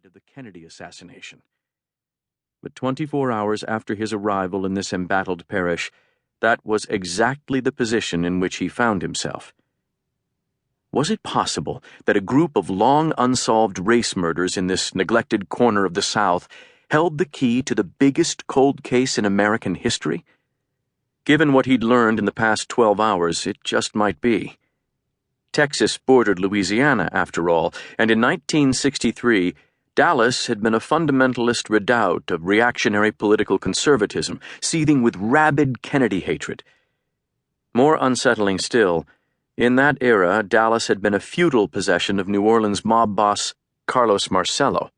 of the Kennedy assassination. But 24 hours after his arrival in this embattled parish, that was exactly the position in which he found himself. Was it possible that a group of long unsolved race murders in this neglected corner of the South held the key to the biggest cold case in American history? Given what he'd learned in the past 12 hours, it just might be. Texas bordered Louisiana, after all, and in 1963, Dallas had been a fundamentalist redoubt of reactionary political conservatism, seething with rabid Kennedy hatred. More unsettling still, in that era, Dallas had been a feudal possession of New Orleans mob boss Carlos Marcello.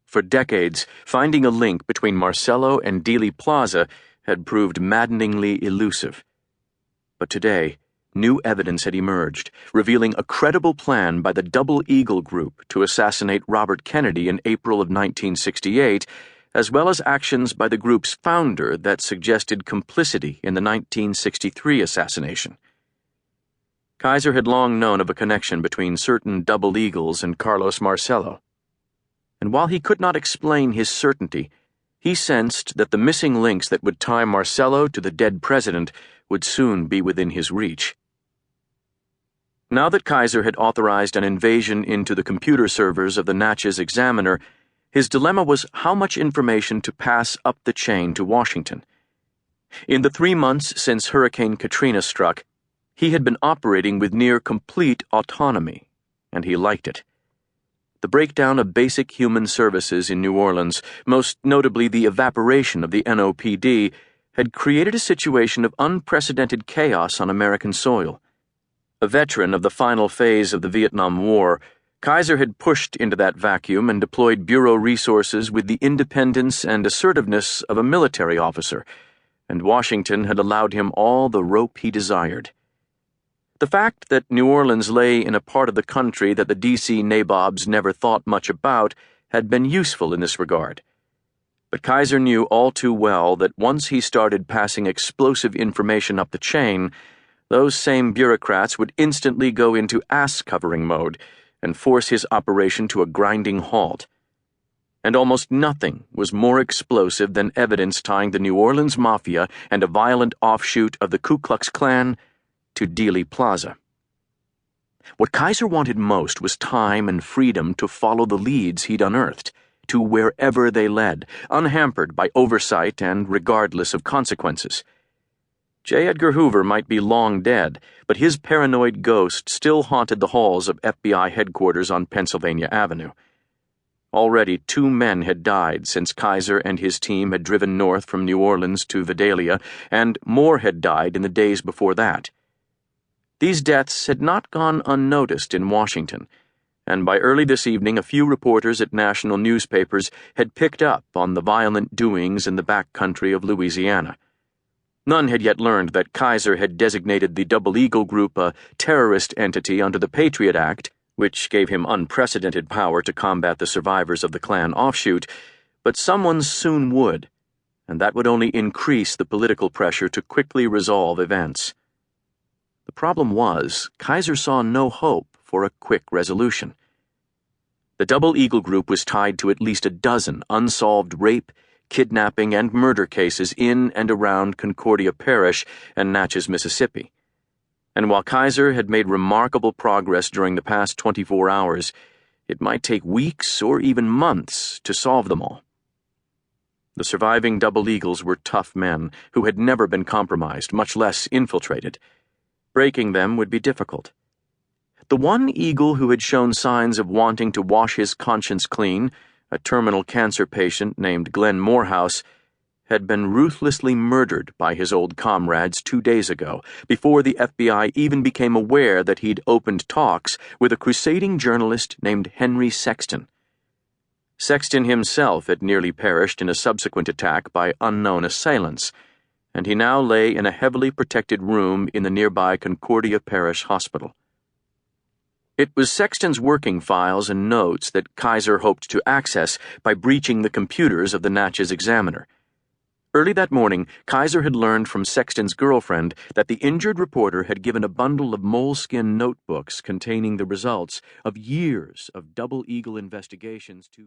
For decades, finding a link between Marcello and Dealey Plaza had proved maddeningly elusive. But today, new evidence had emerged, revealing a credible plan by the Double Eagle Group to assassinate Robert Kennedy in April of 1968, as well as actions by the group's founder that suggested complicity in the 1963 assassination. Kaiser had long known of a connection between certain Double Eagles and Carlos Marcello. And while he could not explain his certainty, he sensed that the missing links that would tie Marcello to the dead president would soon be within his reach. Now that Kaiser had authorized an invasion into the computer servers of the Natchez Examiner, his dilemma was how much information to pass up the chain to Washington. In the 3 months since Hurricane Katrina struck, he had been operating with near complete autonomy, and he liked it. The breakdown of basic human services in New Orleans, most notably the evaporation of the NOPD, had created a situation of unprecedented chaos on American soil. A veteran of the final phase of the Vietnam War, Kaiser had pushed into that vacuum and deployed bureau resources with the independence and assertiveness of a military officer, and Washington had allowed him all the rope he desired. The fact that New Orleans lay in a part of the country that the D.C. nabobs never thought much about had been useful in this regard. But Kaiser knew all too well that once he started passing explosive information up the chain, those same bureaucrats would instantly go into ass-covering mode and force his operation to a grinding halt. And almost nothing was more explosive than evidence tying the New Orleans Mafia and a violent offshoot of the Ku Klux Klan to Dealey Plaza. What Kaiser wanted most was time and freedom to follow the leads he'd unearthed, to wherever they led, unhampered by oversight and regardless of consequences. J. Edgar Hoover might be long dead, but his paranoid ghost still haunted the halls of FBI headquarters on Pennsylvania Avenue. Already 2 men had died since Kaiser and his team had driven north from New Orleans to Vidalia, and more had died in the days before that. These deaths had not gone unnoticed in Washington, and by early this evening a few reporters at national newspapers had picked up on the violent doings in the back country of Louisiana. None had yet learned that Kaiser had designated the Double Eagle Group a terrorist entity under the Patriot Act, which gave him unprecedented power to combat the survivors of the Klan offshoot, but someone soon would, and that would only increase the political pressure to quickly resolve events. The problem was, Kaiser saw no hope for a quick resolution. The Double Eagle Group was tied to at least a dozen unsolved rape, kidnapping, and murder cases in and around Concordia Parish and Natchez, Mississippi. And while Kaiser had made remarkable progress during the past 24 hours, it might take weeks or even months to solve them all. The surviving Double Eagles were tough men who had never been compromised, much less infiltrated. Breaking them would be difficult. The one Eagle who had shown signs of wanting to wash his conscience clean, a terminal cancer patient named Glenn Morehouse, had been ruthlessly murdered by his old comrades 2 days ago, before the FBI even became aware that he'd opened talks with a crusading journalist named Henry Sexton. Sexton himself had nearly perished in a subsequent attack by unknown assailants, and he now lay in a heavily protected room in the nearby Concordia Parish Hospital. It was Sexton's working files and notes that Kaiser hoped to access by breaching the computers of the Natchez Examiner. Early that morning, Kaiser had learned from Sexton's girlfriend that the injured reporter had given a bundle of moleskin notebooks containing the results of years of Double Eagle investigations to